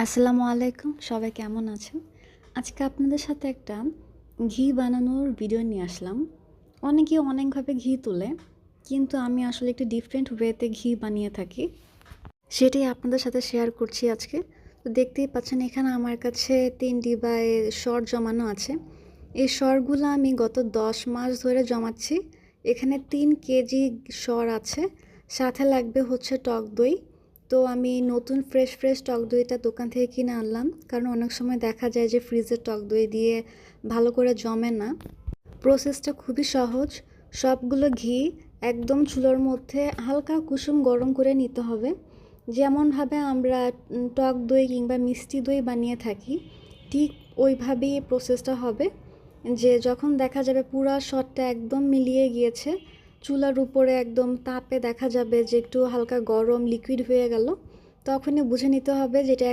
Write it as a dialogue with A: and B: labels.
A: আসসালামু আলাইকুম, সবাই কেমন আছেন? আজকে আপনাদের সাথে একটা ঘি বানানোর ভিডিও নিয়ে আসলাম। অনেকে অনেকভাবে ঘি তোলে, কিন্তু আমি আসলে একটু ডিফারেন্ট ওয়েতে ঘি বানিয়ে থাকি। সেটাই আপনাদের সাথে শেয়ার করছি আজকে। তো দেখতেই পাচ্ছেন এখানে আমার কাছে 3 ডিবায় সর জমানো আছে। এই সরগুলো আমি গত 10 মাস ধরে জমাচ্ছি। এখানে 3 কেজি সর আছে, সাথে লাগবে হচ্ছে টক দই। তো আমি নতুন ফ্রেশ টক দইটা দোকান থেকে কিনে আনলাম, কারণ অনেক সময় দেখা যায় যে ফ্রিজের টক দই দিয়ে ভালো করে জমে না। প্রসেসটা খুবই সহজ। সবগুলো ঘি একদম চুলার মধ্যে হালকা কুসুম গরম করে নিতে হবে, যেমনভাবে আমরা টক দই কিংবা মিষ্টি দই বানিয়ে থাকি, ঠিক ওইভাবেই প্রসেসটা হবে। যে যখন দেখা যাবে পুরো সরটা একদম মিলিয়ে গিয়েছে, চুলার উপরে একদম তাপে দেখা যাবে যে একটু হালকা গরম লিকুইড হয়ে গেল, তখনই বুঝে নিতে হবে যেটা